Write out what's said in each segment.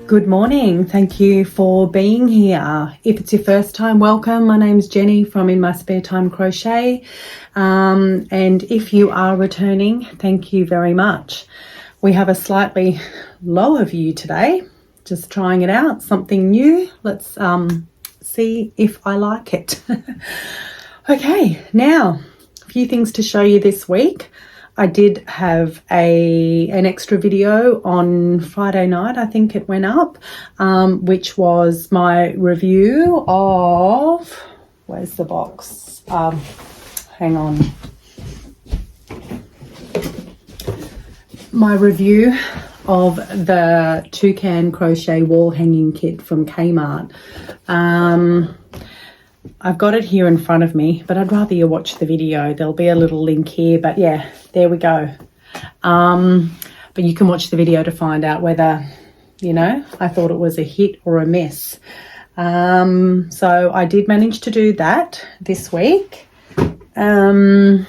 Good morning. Thank you for being here. If it's your first time, welcome. My name's Jenny from In My Spare Time Crochet. And if you are returning, thank you very much. We have a slightly lower view today. Just trying it out, something new. Let's see if I like it. Okay, now a few things to show you this week. I did have an extra video on Friday night, I think it went up, which was my review of, where's the box? Hang on. My review of the Toucan Crochet wall hanging kit from Kmart. I've got it here in front of me, but I'd rather you watch the video. There'll be a little link here, but yeah, there we go. But you can watch the video to find out whether, you know, I thought it was a hit or a miss. So I did manage to do that this week. I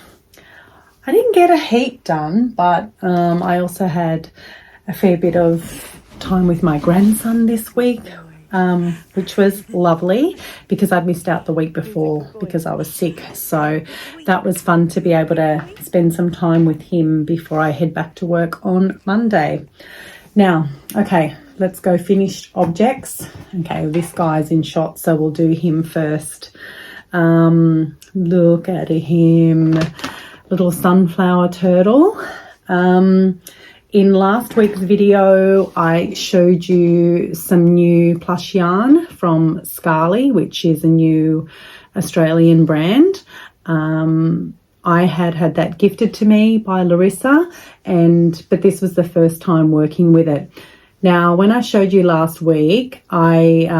didn't get a heap done, but I also had a fair bit of time with my grandson this week, which was lovely because I'd missed out the week before because I was sick. So that was fun to be able to spend some time with him before I head back to work on Monday. Now, okay, let's go finished objects. Okay, this guy's in shot, so we'll do him first. Look at him, little sunflower turtle. In last week's video, I showed you some new plush yarn from Scarli, which is a new Australian brand. I had that gifted to me by Larissa, but this was the first time working with it. Now, when I showed you last week, I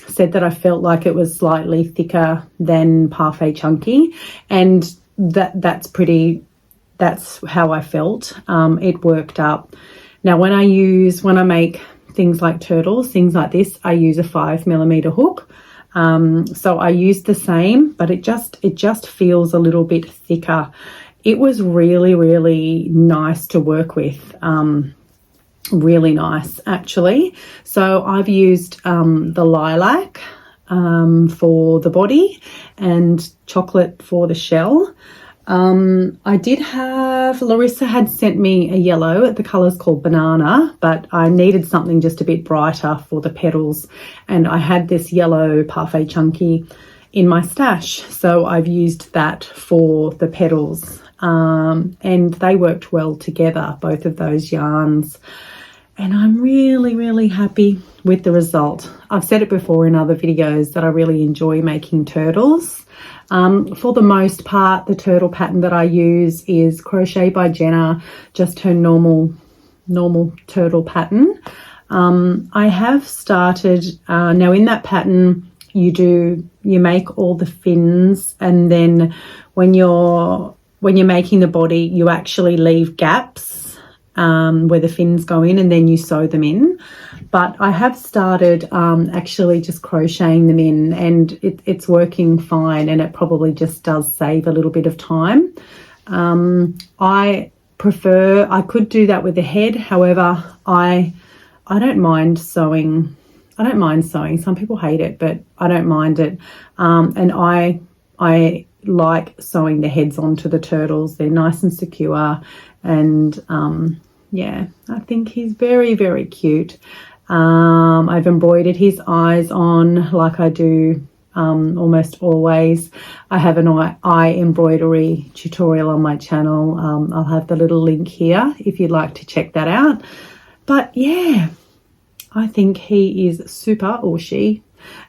said that I felt like it was slightly thicker than Parfait Chunky, and that's how I felt. It worked up. Now, when I make things like turtles, things like this, I use a 5mm hook. So I used the same, but it just feels a little bit thicker. It was really, really nice to work with. Really nice, actually. So I've used the lilac for the body and chocolate for the shell. I did have, Larissa had sent me a yellow, the colour's called Banana, but I needed something just a bit brighter for the petals, and I had this yellow Parfait Chunky in my stash, so I've used that for the petals, and they worked well together, both of those yarns, and I'm really, really happy with the result. I've said it before in other videos that I really enjoy making turtles. For the most part, the turtle pattern that I use is Crochet by Jenna, just her normal turtle pattern. I have started, now in that pattern, you make all the fins, and then when you're making the body, you actually leave gaps where the fins go in, and then you sew them in. But I have started actually just crocheting them in, and it's working fine, and it probably just does save a little bit of time. I could do that with the head. However, I don't mind sewing. Some people hate it, but I don't mind it. And I like sewing the heads onto the turtles. They're nice and secure, and yeah, I think he's very, very cute. I've embroidered his eyes on like I do almost always. I have an eye embroidery tutorial on my channel. I'll have the little link here if you'd like to check that out. But yeah, I think he is super, or she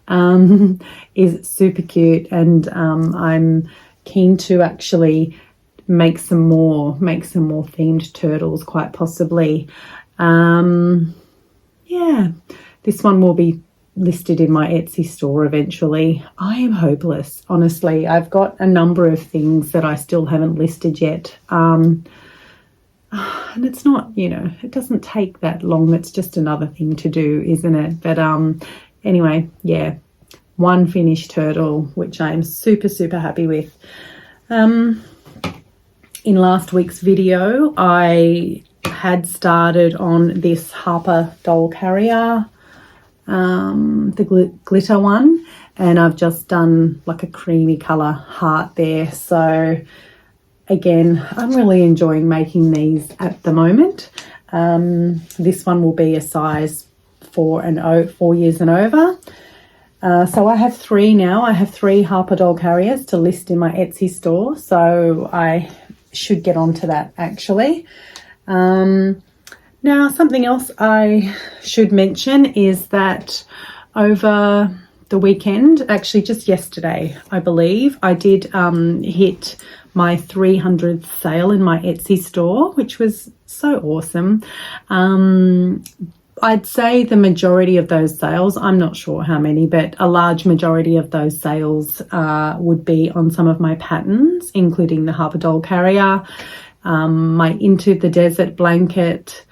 is super cute, and I'm keen to actually make some more themed turtles, quite possibly. Yeah, this one will be listed in my Etsy store eventually. I am hopeless, honestly. I've got a number of things that I still haven't listed yet. And it's not, it doesn't take that long. It's just another thing to do, isn't it? But anyway, yeah, one finished turtle, which I am super, super happy with. In last week's video, I had started on this Harper doll carrier. the glitter one, and I've just done like a creamy colour heart there. So again, I'm really enjoying making these at the moment. This one will be a size 4 years and over. So I have 3 now. I have 3 Harper doll carriers to list in my Etsy store. So I should get onto that actually. Now, something else I should mention is that over the weekend, actually just yesterday, I believe, I did hit my 300th sale in my Etsy store, which was so awesome. I'd say the majority of those sales, I'm not sure how many, but a large majority of those sales would be on some of my patterns, including the Harper doll carrier, my Into the Desert blanket,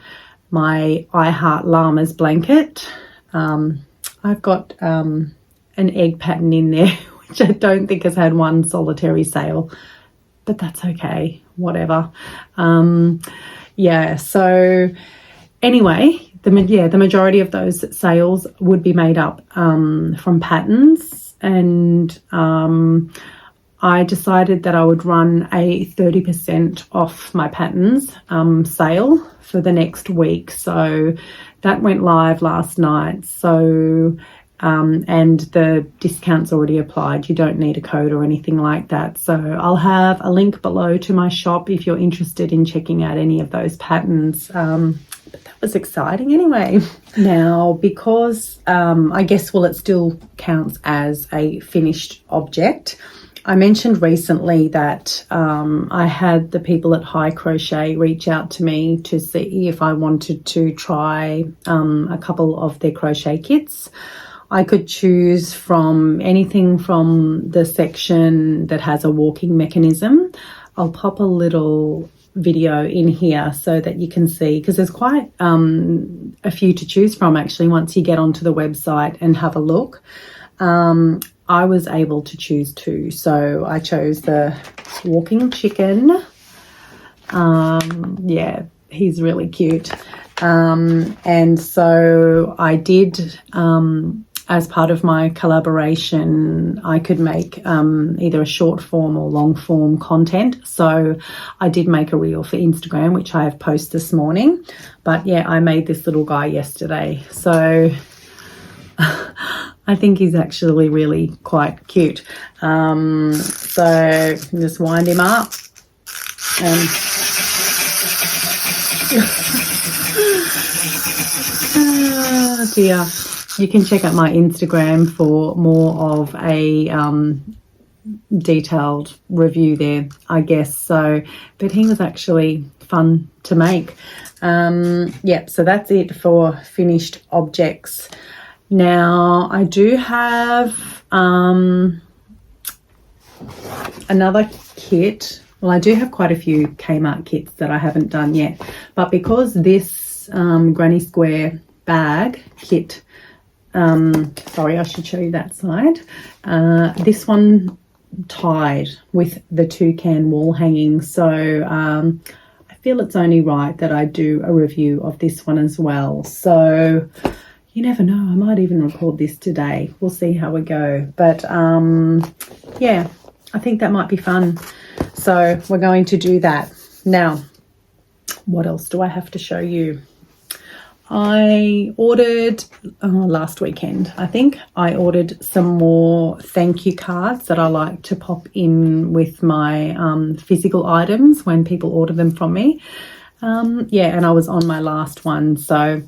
my I Heart Llamas blanket. I've got an egg pattern in there, which I don't think has had one solitary sale, but that's okay, whatever. Yeah, so anyway, the majority of those sales would be made up from patterns, and I decided that I would run a 30% off my patterns sale for the next week. So that went live last night. So and the discount's already applied. You don't need a code or anything like that. So I'll have a link below to my shop if you're interested in checking out any of those patterns. But that was exciting anyway. Now, because I guess, well, it still counts as a finished object. I mentioned recently that I had the people at Hi Crochet reach out to me to see if I wanted to try a couple of their crochet kits. I could choose from anything from the section that has a walking mechanism. I'll pop a little video in here so that you can see, because there's quite a few to choose from actually once you get onto the website and have a look. I was able to choose 2, so I chose the walking chicken. Yeah, he's really cute. And so I did, as part of my collaboration, I could make either a short form or long form content. So I did make a reel for Instagram, which I have posted this morning. But yeah, I made this little guy yesterday. So I think he's actually really quite cute. So just wind him up. And oh dear. You can check out my Instagram for more of a detailed review there, I guess. So, but he was actually fun to make. Yep, so that's it for finished objects. Now, I do have another kit. Well, I do have quite a few Kmart kits that I haven't done yet. But because this Granny Square bag kit, sorry, I should show you that side. This one tied with the toucan wall hanging. So I feel it's only right that I do a review of this one as well. So you never know, I might even record this today. We'll see how we go. But yeah, I think that might be fun. So we're going to do that. Now, what else do I have to show you? I ordered last weekend, I think, I ordered some more thank you cards that I like to pop in with my physical items when people order them from me. Yeah, and I was on my last one. So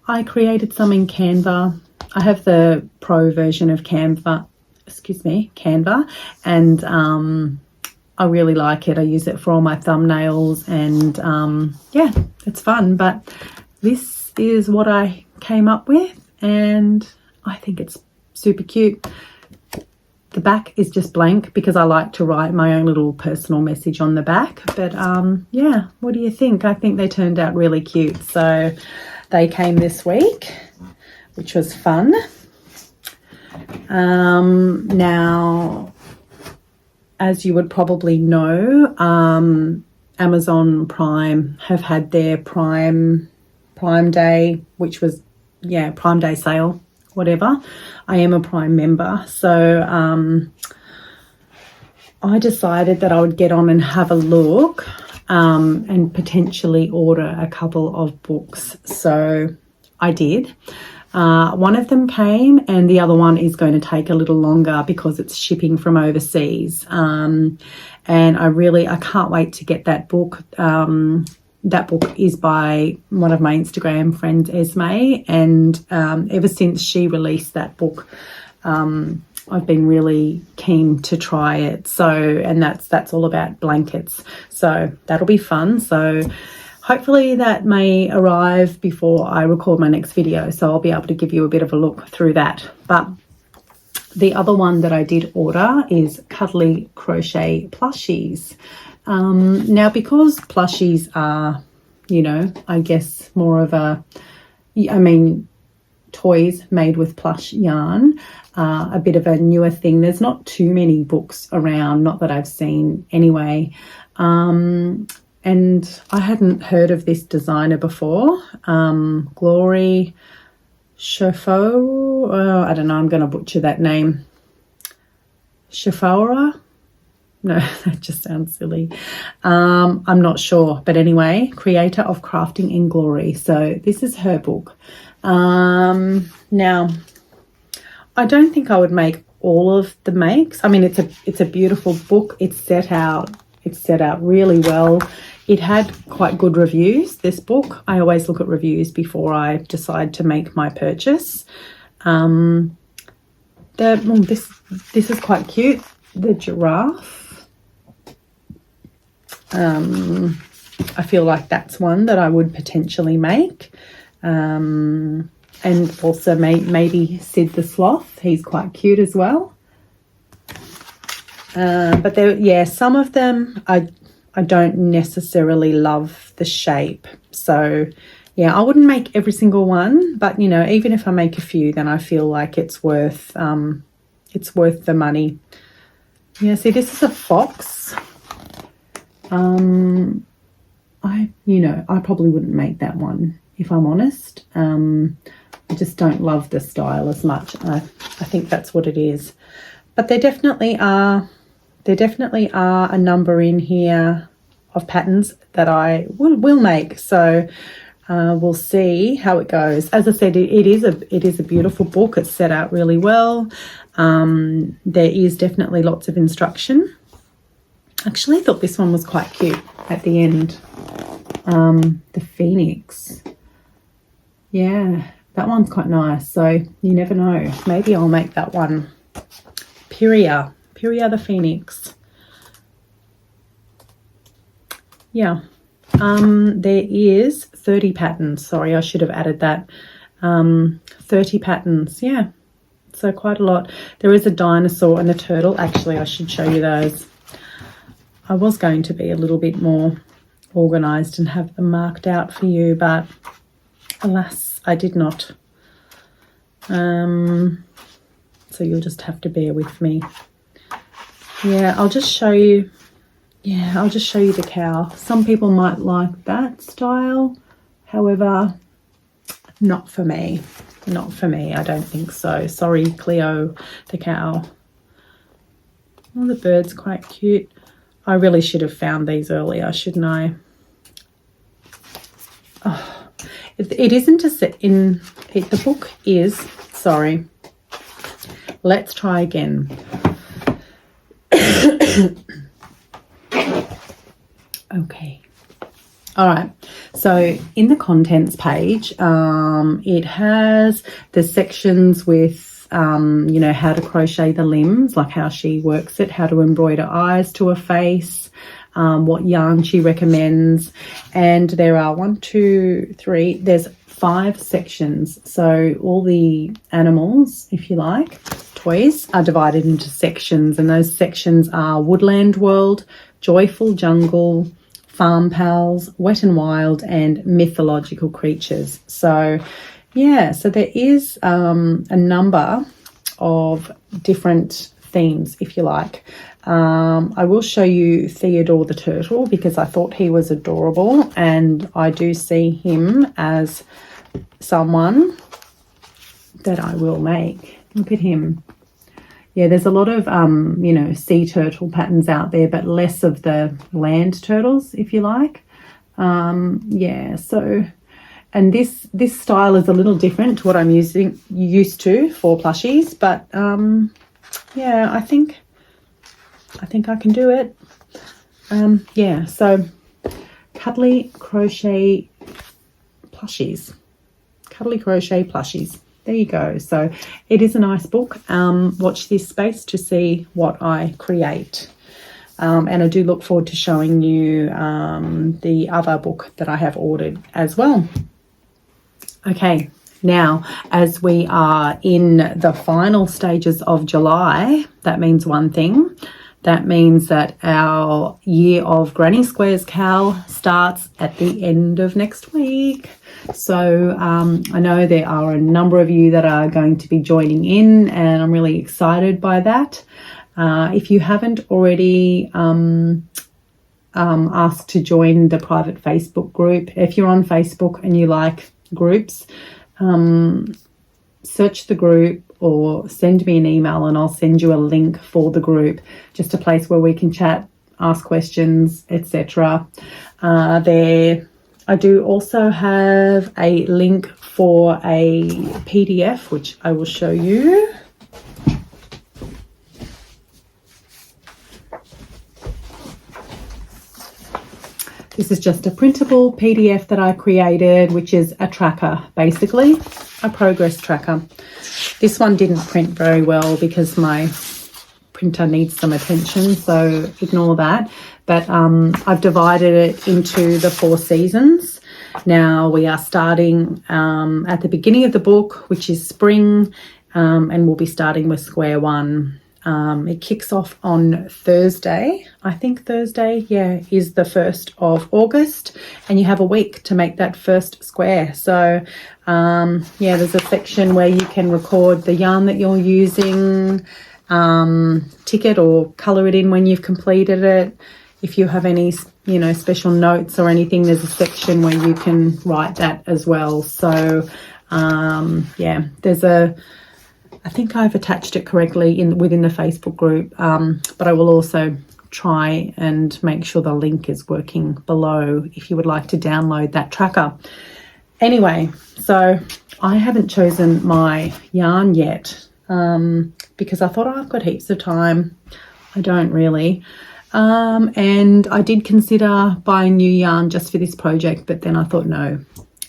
I created some in Canva. I have the pro version of Canva, and I really like it. I use it for all my thumbnails, and yeah, it's fun. But this is what I came up with, and I think it's super cute. The back is just blank because I like to write my own little personal message on the back. But yeah, what do you think? I think they turned out really cute. So they came this week, which was fun. Now, as you would probably know, Amazon Prime have had their Prime Day, which was, yeah, Prime Day sale whatever. I am a Prime member, so I decided that I would get on and have a look and potentially order a couple of books. So I did. One of them came and the other one is going to take a little longer because it's shipping from overseas. And I can't wait to get that book. That book is by one of my Instagram friends, Esme, and ever since she released that book, I've been really keen to try it. So, and that's all about blankets. So that'll be fun. So hopefully that may arrive before I record my next video. So I'll be able to give you a bit of a look through that. But the other one that I did order is Cuddly Crochet plushies. Now, because plushies are, you know, I guess more of toys made with plush yarn, a bit of a newer thing. There's not too many books around, not that I've seen anyway. And I hadn't heard of this designer before. Glory Shafo, I don't know, I'm going to butcher that name. Shafora? No, that just sounds silly. I'm not sure. But anyway, creator of Crafting in Glory. So this is her book. Now, I don't think I would make all of the makes. I mean, it's a beautiful book. It's set out really well. It had quite good reviews, this book. I always look at reviews before I decide to make my purchase. This is quite cute. The giraffe. I feel like that's one that I would potentially make. And also maybe Sid the Sloth. He's quite cute as well. But some of them I don't necessarily love the shape. So yeah, I wouldn't make every single one, but you know, even if I make a few, then I feel like it's worth the money. Yeah, see, this is a fox. I probably wouldn't make that one if I'm honest. I just don't love the style as much. I think that's what it is. But there definitely are a number in here of patterns that I will make. So we'll see how it goes. As I said, it is a beautiful book. It's set out really well. There is definitely lots of instruction. Actually, I thought this one was quite cute at the end. The Phoenix. Yeah, that one's quite nice. So you never know. Maybe I'll make that one. Pyria the Phoenix. Yeah. There is 30 patterns. Sorry, I should have added that. 30 patterns. Yeah. So quite a lot. There is a dinosaur and a turtle. Actually, I should show you those. I was going to be a little bit more organised and have them marked out for you, but alas, I did not. So you'll just have to bear with me. Yeah, I'll just show you. Yeah, I'll just show you the cow. Some people might like that style. However, not for me. Not for me. I don't think so. Sorry, Cleo, the cow. Oh, the bird's quite cute. I really should have found these earlier, shouldn't I? Oh, it isn't a set in it. The book is, sorry. Let's try again. Okay. All right. So in the contents page, it has the sections with, how to crochet the limbs, like how she works it, how to embroider eyes to a face, what yarn she recommends. And there are there's 5 sections. So all the animals, if you like, toys are divided into sections. And those sections are Woodland World, Joyful Jungle, Farm Pals, Wet and Wild, and Mythological Creatures. So yeah, so there is a number of different themes, if you like. I will show you Theodore the Turtle because I thought he was adorable, and I do see him as someone that I will make. Look at him. Yeah, there's a lot of, you know, sea turtle patterns out there, but less of the land turtles, if you like. Yeah, so, and this style is a little different to what I'm used to for plushies, but yeah, I think I can do it. Yeah, so cuddly crochet plushies. Cuddly crochet plushies. There you go. So it is a nice book. Watch this space to see what I create. And I do look forward to showing you the other book that I have ordered as well. Okay, now as we are in the final stages of July, that means one thing. That means that our year of Granny Squares Cal starts at the end of next week. So I know there are a number of you that are going to be joining in, and I'm really excited by that. If you haven't already asked to join the private Facebook group, if you're on Facebook and you like groups, search the group or send me an email and I'll send you a link for the group, just a place where we can chat, ask questions, etc. There, I do also have a link for a PDF, which I will show you. This is just a printable PDF that I created, which is a tracker, basically, a progress tracker. This one didn't print very well because my printer needs some attention, so ignore that. But I've divided it into the 4 seasons. Now we are starting at the beginning of the book, which is spring, and we'll be starting with square 1. It kicks off on Thursday. I think Thursday, yeah, is the 1st of August, and you have a week to make that first square. So, yeah, there's a section where you can record the yarn that you're using, tick it or colour it in when you've completed it. If you have any, you know, special notes or anything, there's a section where you can write that as well. So, yeah, there's a... I think I've attached it correctly within the Facebook group, but I will also try and make sure the link is working below if you would like to download that tracker. Anyway, so I haven't chosen my yarn yet because I thought, oh, I've got heaps of time. I don't really. And I did consider buying new yarn just for this project, but then I thought, no.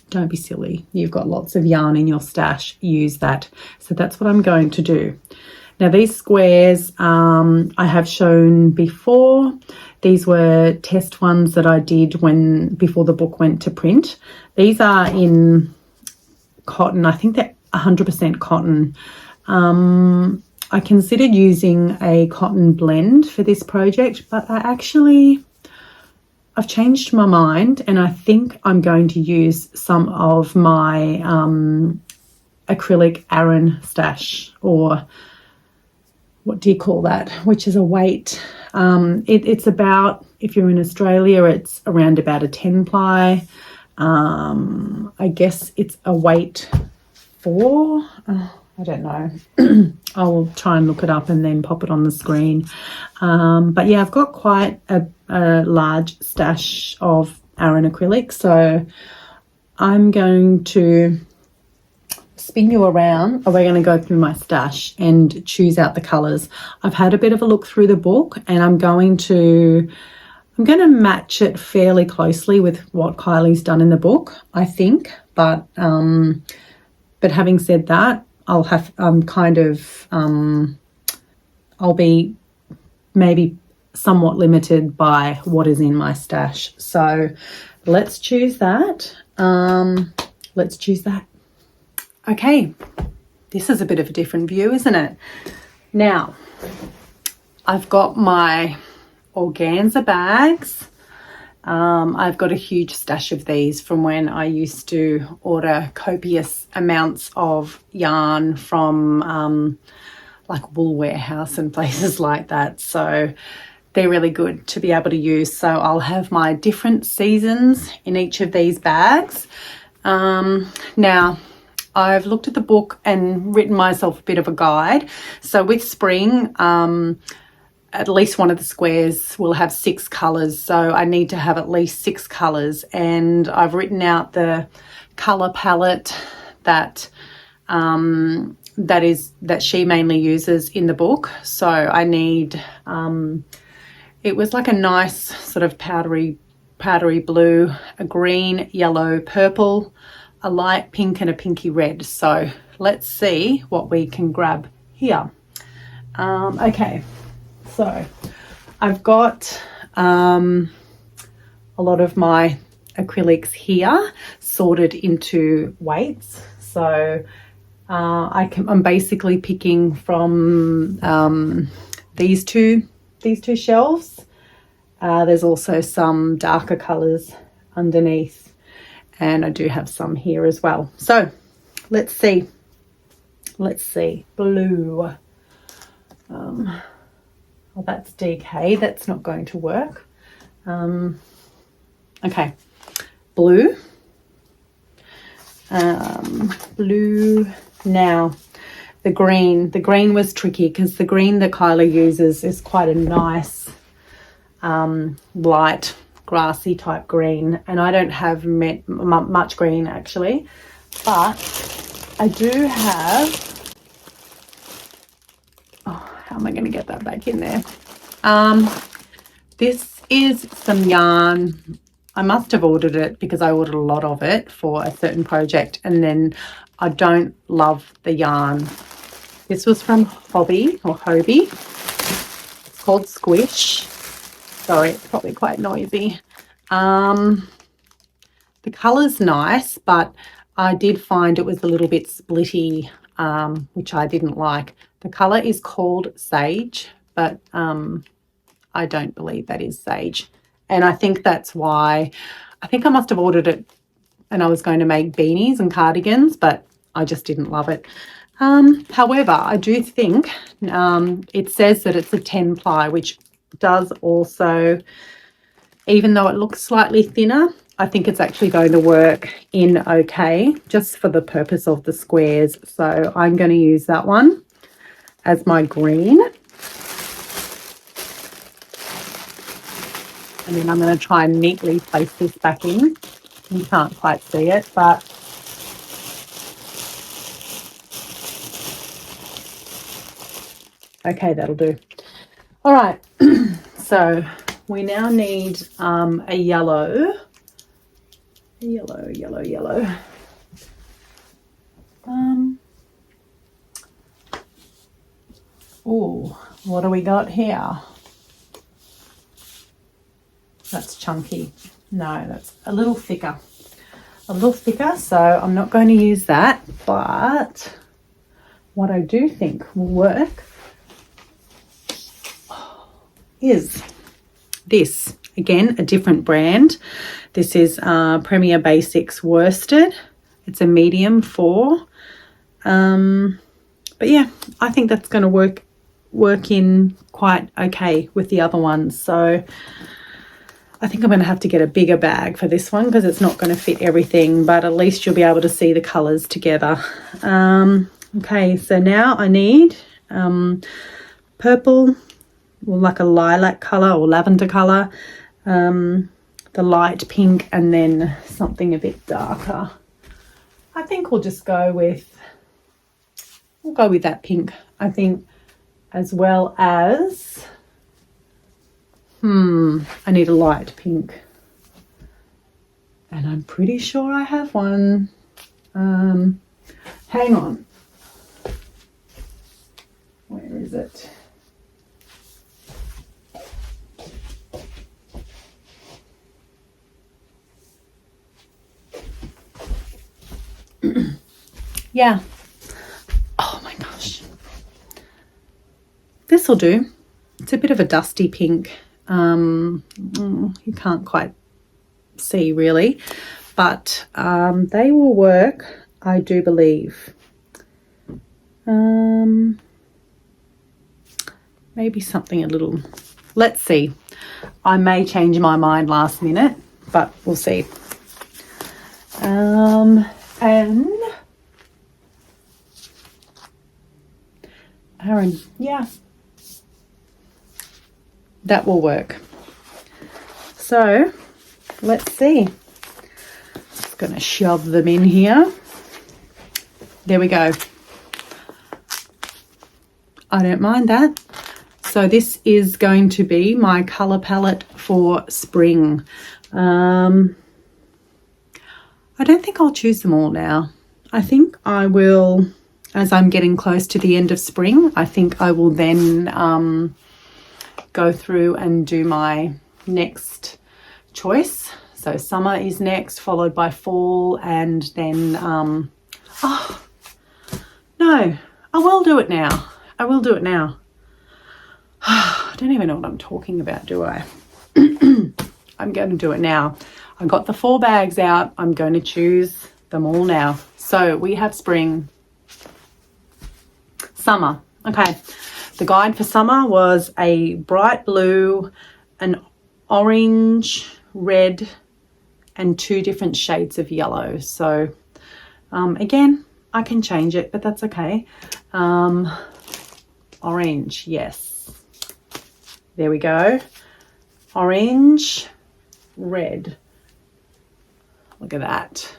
Don't be silly. You've got lots of yarn in your stash. Use that. So that's what I'm going to do. Now these squares I have shown before. These were test ones that I did before the book went to print. These are in cotton. I think they're 100% cotton. I considered using a cotton blend for this project, but I've changed my mind, and I think I'm going to use some of my acrylic Aran stash, or what do you call that, which is a weight. It's about, if you're in Australia, it's around about a 10 ply. I guess it's a weight 4. I don't know. I'll try and look it up and then pop it on the screen. But yeah, I've got quite a large stash of Aran acrylic, so I'm going to spin you around. We're going to go through my stash and choose out the colours. I've had a bit of a look through the book, and I'm going to match it fairly closely with what Kylie's done in the book, I think. But having said that, I'll have I'll be maybe somewhat limited by what is in my stash. So let's choose that. Let's choose that. Okay, this is a bit of a different view, isn't it? Now, I've got my organza bags. I've got a huge stash of these from when I used to order copious amounts of yarn from like Wool Warehouse and places like that. So they're really good to be able to use. So I'll have my different seasons in each of these bags. Now, I've looked at the book and written myself a bit of a guide. So with spring, at least one of the squares will have 6 colours. So I need to have at least 6 colours. And I've written out the colour palette that that she mainly uses in the book. So I need, it was like a nice sort of powdery blue, a green, yellow, purple, a light pink and a pinky red. So let's see what we can grab here. Okay, so I've got a lot of my acrylics here sorted into weights. So I'm basically picking from these two shelves. There's also some darker colours underneath, and I do have some here as well. So let's see. Blue. Oh, that's DK. That's not going to work. Okay, blue. Blue. Now, the green was tricky because the green that Kylie uses is quite a nice light grassy type green, and I don't have much green actually, but I do have, oh, how am I going to get that back in there? This is some yarn. I must have ordered it because I ordered a lot of it for a certain project, and then I don't love the yarn. This was from Hobby or Hobie. It's called Squish. Sorry, it's probably quite noisy. The colour's nice, but I did find it was a little bit splitty, which I didn't like. The colour is called Sage, but I don't believe that is Sage. And I think that's why, I think I must have ordered it and I was going to make beanies and cardigans, but I just didn't love it. However, I do think it says that it's a 10 ply, which does also, even though it looks slightly thinner, I think it's actually going to work in okay, just for the purpose of the squares. So I'm going to use that one as my green. And then I'm going to try and neatly place this back in. You can't quite see it, but okay, that'll do. All right, so we now need a yellow. Oh, what do we got here? That's chunky. No, that's a little thicker. So I'm not going to use that, but what I do think will work is this. Again, a different brand. This is Premier Basics worsted. It's a medium 4. But yeah, I think that's going to work in quite okay with the other ones. So I think I'm going to have to get a bigger bag for this one because it's not going to fit everything, but at least you'll be able to see the colours together. Okay, so now I need purple, or like a lilac colour or lavender colour, the light pink, and then something a bit darker. I think we'll go with that pink, I think, as well as I need a light pink, and I'm pretty sure I have one. Hang on, where is it? Yeah. Oh my gosh. This will do. It's a bit of a dusty pink. You can't quite see really, but they will work, I do believe. Maybe something a little, let's see. I may change my mind last minute, but we'll see. And Aaron, yeah. That will work. So let's see. Just going to shove them in here. There we go. I don't mind that. So this is going to be my colour palette for spring. I don't think I'll choose them all now. I think I will, as I'm getting close to the end of spring, I think I will then go through and do my next choice. So summer is next, followed by fall, and then, oh, no, I will do it now. I will do it now. I don't even know what I'm talking about, do I? I'm going to do it now. I got the 4 bags out. I'm going to choose them all now. So we have spring, summer. Okay. The guide for summer was a bright blue, an orange, red, and 2 different shades of yellow. So again, I can change it, but that's okay. Orange, yes. There we go. Orange, red. Look at that.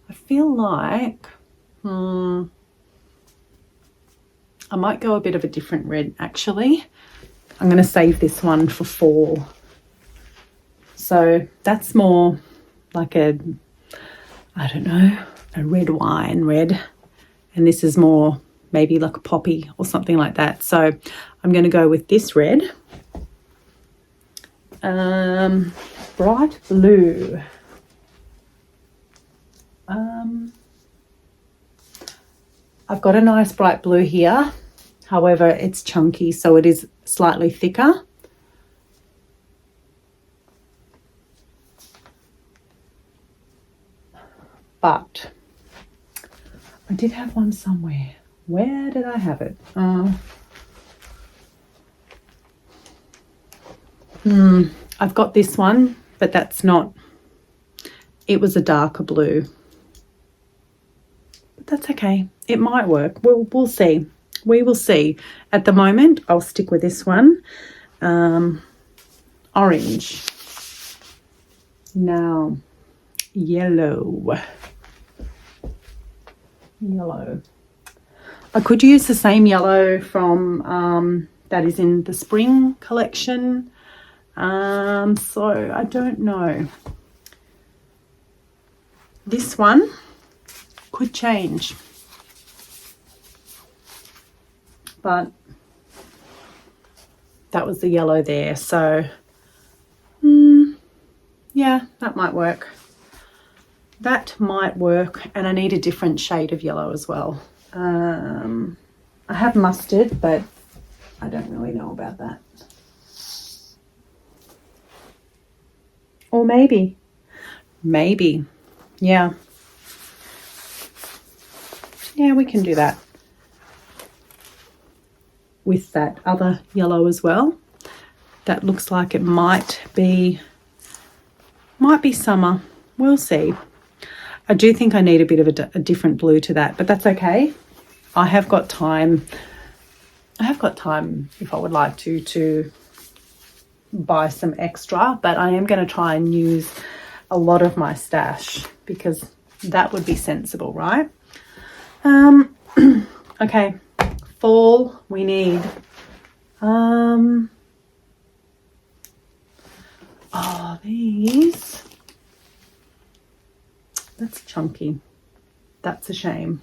I feel like I might go a bit of a different red, actually. I'm going to save this one for fall. So that's more like a, I don't know, a red wine red. And this is more maybe like a poppy or something like that. So I'm going to go with this red. Bright blue. I've got a nice bright blue here. However, it's chunky, so it is slightly thicker. But I did have one somewhere. Where did I have it? I've got this one, but that's not, it was a darker blue. But that's okay. It might work. We'll see. We will see. At the moment, I'll stick with this one. Orange. Now, yellow. Yellow. I could use the same yellow from that is in the spring collection. So I don't know. This one could change. But that was the yellow there. So, yeah, that might work. That might work. And I need a different shade of yellow as well. I have mustard, but I don't really know about that. Or maybe, yeah. Yeah, we can do that. With that other yellow as well. That looks like it might be summer. We'll see. I do think I need a bit of a different blue to that, but that's okay. I have got time. I have got time if I would like to buy some extra, but I am going to try and use a lot of my stash because that would be sensible, right? Okay. Fall, we need these. That's chunky. That's a shame.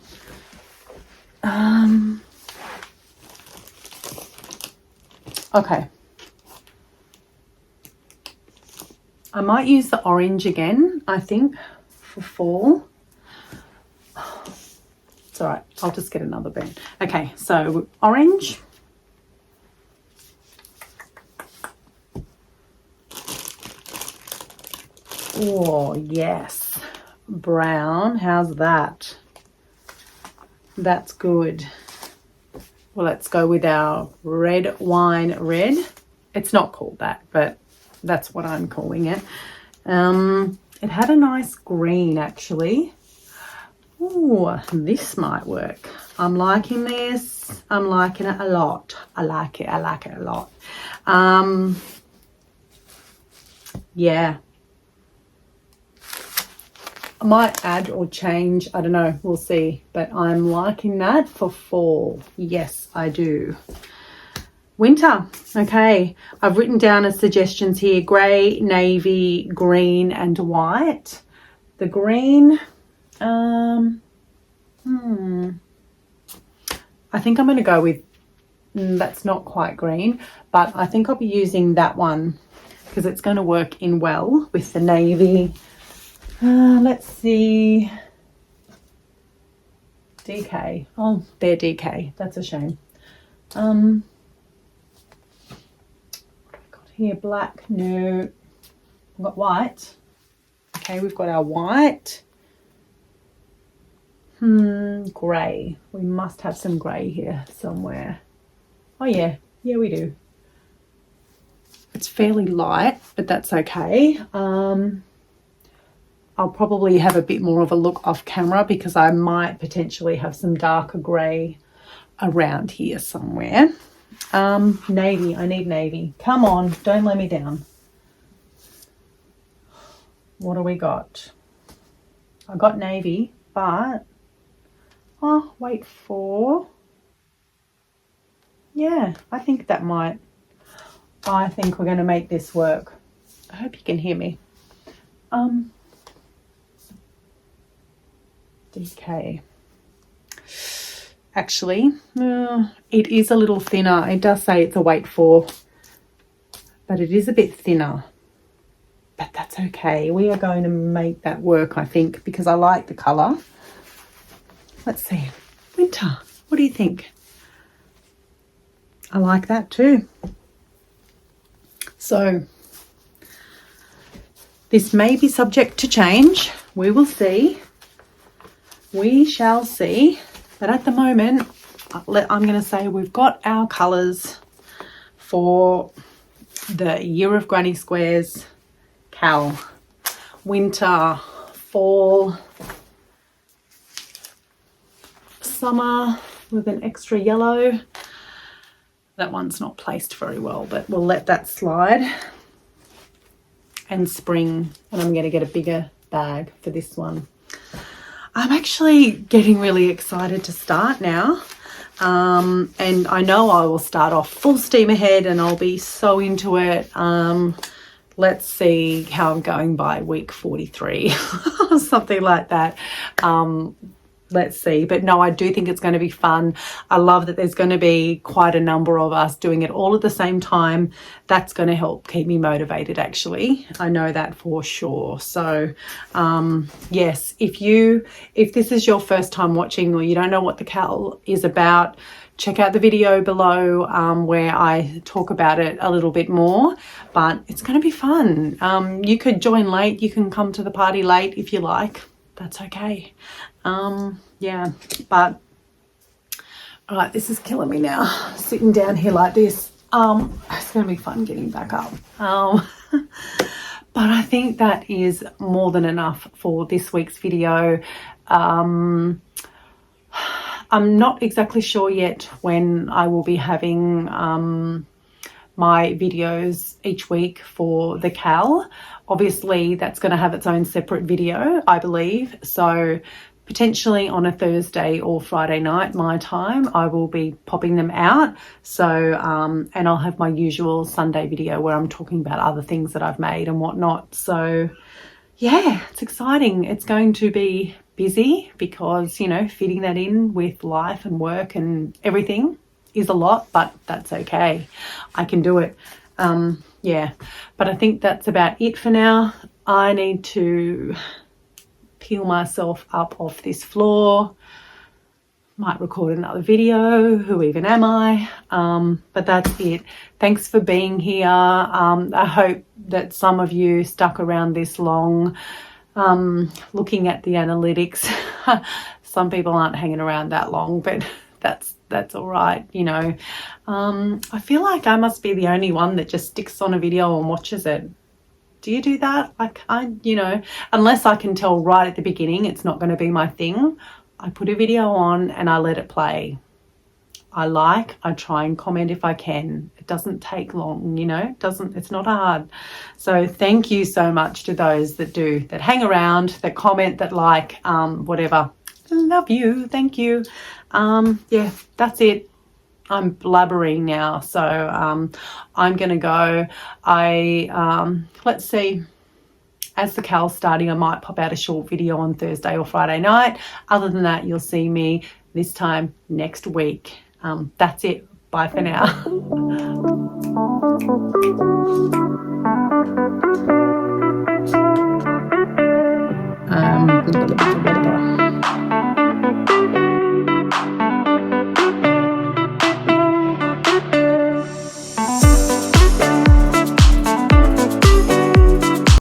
Okay. I might use the orange again, I think, for fall. It's all right. I'll just get another band. Okay, so orange. Oh, yes. Brown. How's that? That's good. Well, let's go with our red wine red. It's not called that, but that's what I'm calling it. It had a nice green, actually. Oh, this might work. I'm liking this. I'm liking it a lot. I like it. I like it a lot. Yeah. I might add or change. I don't know. We'll see. But I'm liking that for fall. Yes, I do. Winter. Okay. I've written down as suggestions here. Grey, navy, green, and white. The green... I think I'm going to go with, that's not quite green, but I think I'll be using that one because it's going to work in well with the navy. Let's see. DK. Oh, they're DK. That's a shame. What have I got here? Black. No. I've got white. Okay, we've got our white. Grey. We must have some grey here somewhere. Oh yeah, we do. It's fairly light, but that's okay. I'll probably have a bit more of a look off camera because I might potentially have some darker grey around here somewhere. Navy. I need navy. Come on, don't let me down. What do we got? I got navy, but... Oh, wait for... Yeah, I think that might... I think we're going to make this work. I hope you can hear me. DK. Actually, it is a little thinner. It does say it's a weight 4, but it is a bit thinner. But that's okay. We are going to make that work, I think, because I like the colour. Let's see. Winter. What do you think? I like that too. So, this may be subject to change. We will see. We shall see. But at the moment, I'm going to say we've got our colours for the Year of Granny Squares cowl. Winter, fall, summer with an extra yellow. That one's not placed very well, but we'll let that slide. And spring, and I'm going to get a bigger bag for this one. I'm actually getting really excited to start now. And I know I will start off full steam ahead and I'll be so into it. Let's see how I'm going by week 43 or something like that. Let's see. But no, I do think it's going to be fun. I love that there's going to be quite a number of us doing it all at the same time. That's going to help keep me motivated, actually. I know that for sure. So, yes, if this is your first time watching or you don't know what the cowl is about, check out the video below where I talk about it a little bit more, but it's going to be fun. You could join late. You can come to the party late if you like. That's okay. Yeah, but all right, this is killing me now, sitting down here like this. It's going to be fun getting back up. But I think that is more than enough for this week's video. I'm not exactly sure yet when I will be having my videos each week for the cowl. Obviously, that's going to have its own separate video, I believe. So potentially on a Thursday or Friday night, my time, I will be popping them out. So, and I'll have my usual Sunday video where I'm talking about other things that I've made and whatnot. So yeah, it's exciting. It's going to be busy because, you know, fitting that in with life and work and everything is a lot, but that's okay. I can do it. Yeah, but I think that's about it for now. I need to peel myself up off this floor. Might record another video. Who even am I? But that's it. Thanks for being here. I hope that some of you stuck around this long, looking at the analytics. Some people aren't hanging around that long, but that's all right, you know. I feel like I must be the only one that just sticks on a video and watches it. Do you do that? You know, unless I can tell right at the beginning it's not going to be my thing, I put a video on and I let it play. I try and comment if I can. It doesn't take long, you know, it's not hard. So thank you so much to those that do, that hang around, that comment, that like, whatever. Love you. Thank you. Yeah, that's it. I'm blabbering now, so I'm gonna go. Let's see, as the Cal's starting, I might pop out a short video on Thursday or Friday night. Other than that, you'll see me this time next week. That's it. Bye for now.